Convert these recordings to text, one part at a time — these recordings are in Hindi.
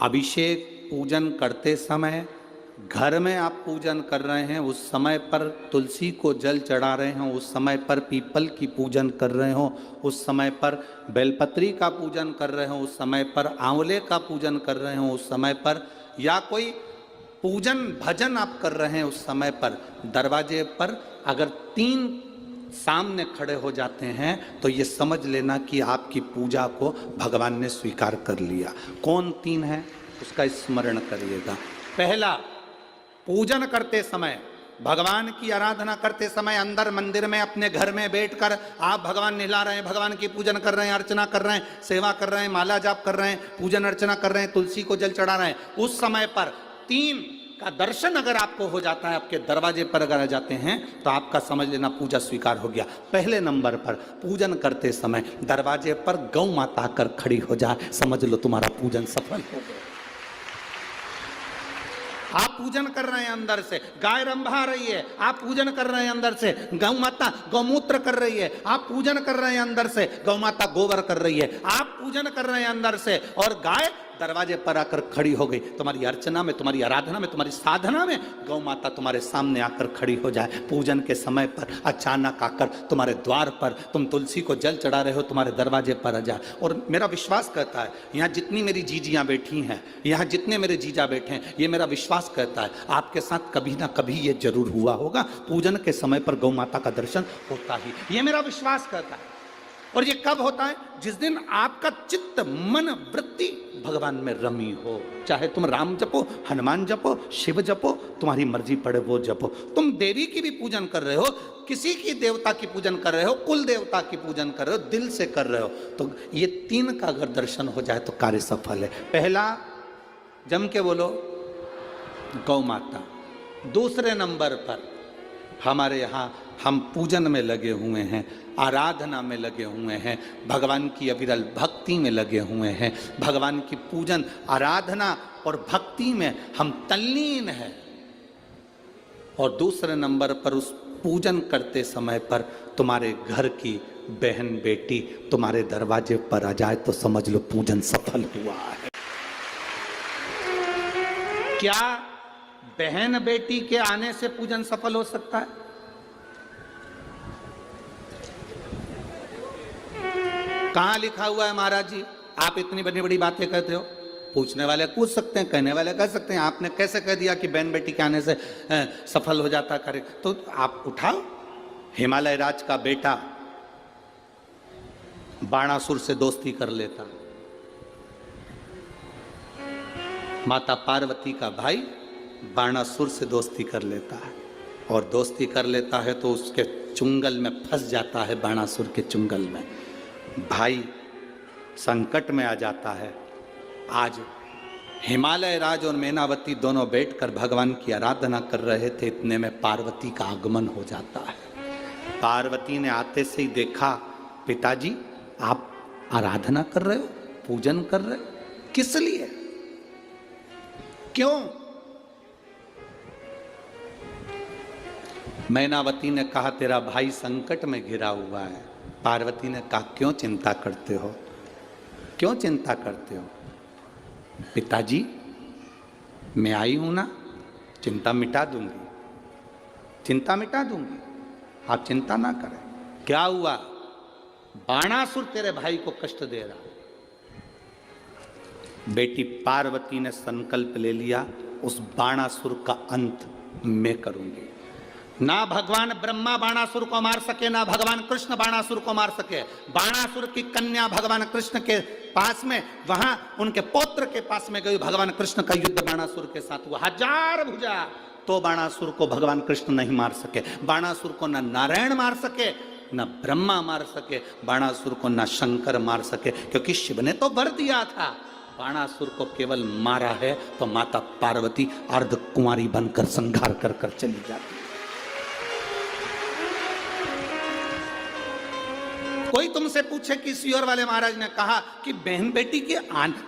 अभिषेक पूजन करते समय घर में आप पूजन कर रहे हैं, उस समय पर तुलसी को जल चढ़ा रहे हो, उस समय पर पीपल की पूजन कर रहे हो, उस समय पर बेलपत्री का पूजन कर रहे हो, उस समय पर आंवले का पूजन कर रहे हो, उस समय पर या कोई पूजन भजन आप कर रहे हैं, उस समय पर दरवाजे पर अगर 3 सामने खड़े हो जाते हैं तो ये समझ लेना कि आपकी पूजा को भगवान ने स्वीकार कर लिया। कौन 3 है उसका स्मरण करिएगा। पहला, पूजन करते समय, भगवान की आराधना करते समय अंदर मंदिर में अपने घर में बैठकर आप भगवान निला रहे हैं, भगवान की पूजन कर रहे हैं, अर्चना कर रहे हैं, सेवा कर रहे हैं, माला जाप कर रहे हैं, पूजन अर्चना कर रहे हैं, तुलसी को जल चढ़ा रहे हैं, उस समय पर 3 का दर्शन अगर आपको हो जाता है, आपके दरवाजे पर अगर आ जाते हैं तो आपका समझ लेना पूजा स्वीकार हो गया। पहले नंबर पर पूजन करते समय दरवाजे पर गौ माता आकर खड़ी हो जाए, समझ लो तुम्हारा पूजन सफल हो गया। आप पूजन कर रहे हैं, अंदर से गाय रंभा रही है, आप पूजन कर रहे हैं, अंदर से गौ माता गौमूत्र कर रही है, आप पूजन कर रहे हैं, अंदर से गौ माता गोबर कर रही है, आप पूजन कर रहे हैं अंदर से, और गाय दरवाजे पर आकर खड़ी हो गई। तुम्हारी अर्चना में, तुम्हारी आराधना में, तुम्हारी साधना में गौ माता तुम्हारे सामने आकर खड़ी हो जाए। पूजन के समय पर अचानक आकर तुम्हारे द्वार पर, तुम तुलसी को जल चढ़ा रहे हो, तुम्हारे दरवाजे पर आ जाए। और मेरा विश्वास कहता है, यहाँ जितनी मेरी जीजियाँ बैठी हैं, यहाँ जितने मेरे जीजा बैठे हैं, ये मेरा विश्वास कहता है आपके साथ कभी ना कभी ये जरूर हुआ होगा, पूजन के समय पर गौ माता का दर्शन होता ही, ये मेरा विश्वास कहता है। और ये कब होता है? जिस दिन आपका चित्त, मन, वृत्ति भगवान में रमी हो। चाहे तुम राम जपो, हनुमान जपो, शिव जपो, तुम्हारी मर्जी पड़े वो जपो। तुम देवी की भी पूजन कर रहे हो, किसी की देवता की पूजन कर रहे हो, कुल देवता की पूजन कर रहे हो, दिल से कर रहे हो, तो ये 3 का अगर दर्शन हो जाए तो कार्य सफल है। पहला, जम के बोलो, गौ माता। दूसरे नंबर पर हमारे यहाँ हम पूजन में लगे हुए हैं, आराधना में लगे हुए हैं, भगवान की अविरल भक्ति में लगे हुए हैं, भगवान की पूजन, आराधना और भक्ति में हम तल्लीन हैं। और दूसरे नंबर पर उस पूजन करते समय पर तुम्हारे घर की बहन बेटी तुम्हारे दरवाजे पर आ जाए तो समझ लो पूजन सफल हुआ है। क्या बहन बेटी के आने से पूजन सफल हो सकता है? कहां लिखा हुआ है महाराज जी? आप इतनी बड़ी बड़ी बातें कहते हो। पूछने वाले पूछ सकते हैं, कहने वाले कह सकते हैं, आपने कैसे कह दिया कि बहन बेटी के आने से सफल हो जाता करे? तो आप उठाओ, हिमालय राज का बेटा बाणासुर से दोस्ती कर लेता, माता पार्वती का भाई बाणासुर से दोस्ती कर लेता है, और दोस्ती कर लेता है तो उसके चुंगल में फंस जाता है, बाणासुर के चुंगल में। भाई संकट में आ जाता है। आज हिमालय राज और मैनावती दोनों बैठकर भगवान की आराधना कर रहे थे, इतने में पार्वती का आगमन हो जाता है। पार्वती ने आते से ही देखा, पिताजी आप आराधना कर रहे हो, पूजन कर रहे हो, किस लिए, क्यों? मैनावती ने कहा तेरा भाई संकट में घिरा हुआ है। पार्वती ने कहा क्यों चिंता करते हो, क्यों चिंता करते हो? पिताजी मैं आई हूं ना, चिंता मिटा दूंगी, चिंता मिटा दूंगी, आप चिंता ना करें। क्या हुआ? बाणासुर तेरे भाई को कष्ट दे रहा। बेटी पार्वती ने संकल्प ले लिया, उस बाणासुर का अंत मैं करूंगी। ना भगवान ब्रह्मा बाणासुर को मार सके, ना भगवान कृष्ण बाणासुर को मार सके। बाणासुर की कन्या भगवान कृष्ण के पास में, वहां उनके पौत्र के पास में गई, भगवान कृष्ण का युद्ध बाणासुर के साथ हुआ, 1000 भुजा, तो बाणासुर को भगवान कृष्ण नहीं मार सके। बाणासुर को न नारायण मार सके, न ब्रह्मा मार सके, बाणासुर को न शंकर मार सके, क्योंकि शिव ने तो वर दिया था। बाणासुर को केवल मारा है तो माता पार्वती अर्धकुंवारी बनकर संहार कर कर चली जाती। कोई तुमसे पूछे कि सियोर वाले महाराज ने कहा कि बहन बेटी के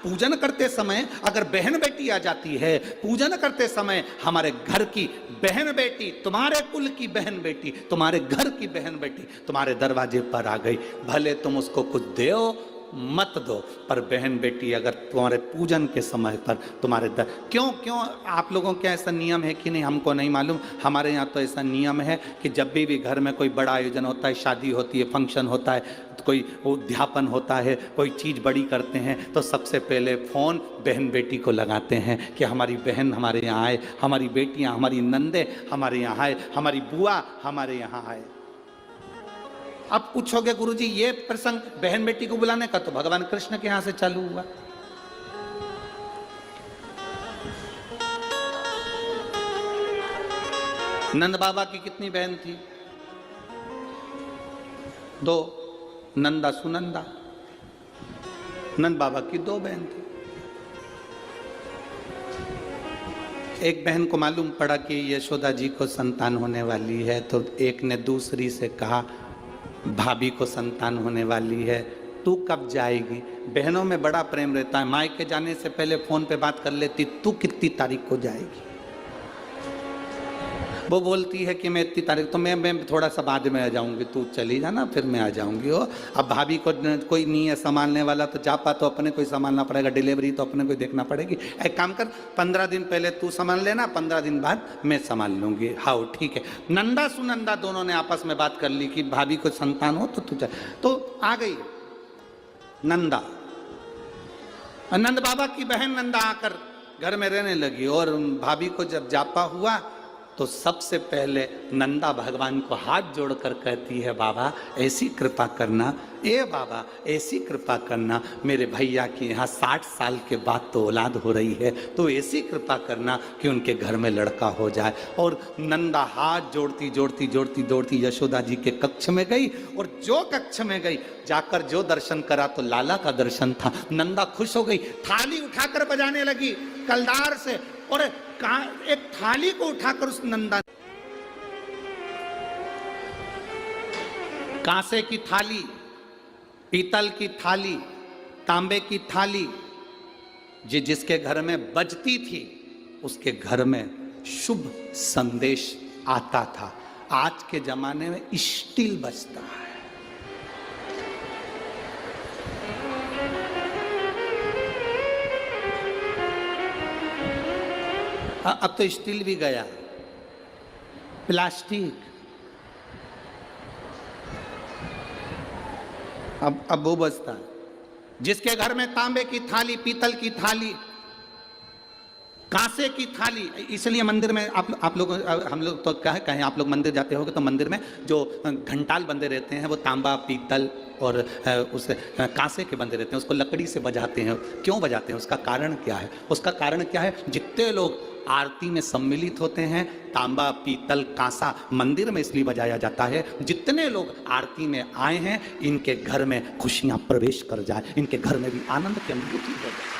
पूजन करते समय अगर बहन बेटी आ जाती है, पूजन करते समय हमारे घर की बहन बेटी, तुम्हारे कुल की बहन बेटी, तुम्हारे घर की बहन बेटी तुम्हारे दरवाजे पर आ गई, भले तुम उसको कुछ दो मत दो, पर बहन बेटी अगर तुम्हारे पूजन के समय पर तुम्हारे क्यों आप लोगों के ऐसा नियम है कि नहीं हमको नहीं मालूम। हमारे यहाँ तो ऐसा नियम है कि जब भी घर में कोई बड़ा आयोजन होता है, शादी होती है, फंक्शन होता है, कोई उद्यापन होता है, कोई चीज़ बड़ी करते हैं, तो सबसे पहले फ़ोन बहन बेटी को लगाते हैं कि हमारी बहन हमारे यहाँ आए, हमारी बेटियाँ, हमारी नंदे हमारे यहाँ आए, हमारी बुआ हमारे यहाँ आए। अब पूछोगे गुरुजी ये प्रसंग बहन बेटी को बुलाने का तो भगवान कृष्ण के यहां से चालू हुआ। नंद बाबा की कितनी बहन थी? 2, नंदा सुनंदा। नंद बाबा की 2 बहन थी। एक बहन को मालूम पड़ा कि यशोदा जी को संतान होने वाली है, तो एक ने दूसरी से कहा भाभी को संतान होने वाली है, तू कब जाएगी? बहनों में बड़ा प्रेम रहता है, मायके जाने से पहले फोन पे बात कर लेती, तू कितनी तारीख को जाएगी? वो बोलती है कि मैं इतनी तारीख, तो मैं थोड़ा सा बाद में आ जाऊंगी, तू चली जाना फिर मैं आ जाऊंगी। हो अब भाभी को कोई नहीं है संभालने वाला, तो जापा तो अपने को ही संभालना पड़ेगा, डिलीवरी तो अपने को ही देखना पड़ेगी। एक काम कर, 15 दिन पहले तू संभाल लेना, 15 दिन बाद मैं संभाल लूंगी। हाँ ठीक है। नंदा सुनंदा दोनों ने आपस में बात कर ली कि भाभी को संतान हो तो तू जा। तो आ गई नंदा, नंद बाबा की बहन नंदा आकर घर में रहने लगी, और भाभी को जब जापा हुआ तो सबसे पहले नंदा भगवान को हाथ जोड़कर कहती है, बाबा ऐसी कृपा करना, ए बाबा ऐसी कृपा करना, मेरे भैया के यहाँ 60 साल के बाद तो औलाद हो रही है, तो ऐसी कृपा करना कि उनके घर में लड़का हो जाए। और नंदा हाथ जोड़ती जोड़ती जोड़ती जोड़ती यशोदा जी के कक्ष में गई, और जो कक्ष में गई जाकर जो दर्शन करा तो लाला का दर्शन था। नंदा खुश हो गई, थाली उठाकर बजाने लगी कलदार से, और एक थाली को उठाकर उस नंदा, कांसे की थाली, पीतल की थाली, तांबे की थाली, जिसके घर में बजती थी उसके घर में शुभ संदेश आता था। आज के जमाने में स्टील बजता है। अब तो स्टील भी गया, प्लास्टिक, अब वो बचता है। जिसके घर में तांबे की थाली, पीतल की थाली, कांसे की थाली, इसलिए मंदिर में आप लोग, हम लोग तो कहें आप लोग मंदिर जाते होगे तो मंदिर में जो घंटाल बंदे रहते हैं वो तांबा, पीतल और उस कांसे के बंदे रहते हैं, उसको लकड़ी से बजाते हैं। क्यों बजाते हैं? उसका कारण क्या है? उसका कारण क्या है? जितने लोग आरती में सम्मिलित होते हैं, तांबा, पीतल, कांसा मंदिर में इसलिए बजाया जाता है, जितने लोग आरती में आए हैं इनके घर में खुशियां प्रवेश कर जाए, इनके घर में भी आनंद की अनुभूति हो जाए।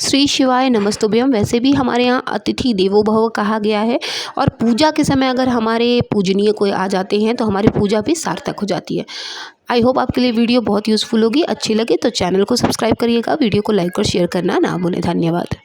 श्री शिवाय नमस्तुभ्यम। वैसे भी हमारे यहाँ अतिथि देवो भव कहा गया है, और पूजा के समय अगर हमारे पूजनीय कोई आ जाते हैं तो हमारी पूजा भी सार्थक हो जाती है। आई होप आपके लिए वीडियो बहुत यूज़फुल होगी। अच्छी लगे तो चैनल को सब्सक्राइब करिएगा, वीडियो को लाइक और शेयर करना ना भूलें। धन्यवाद।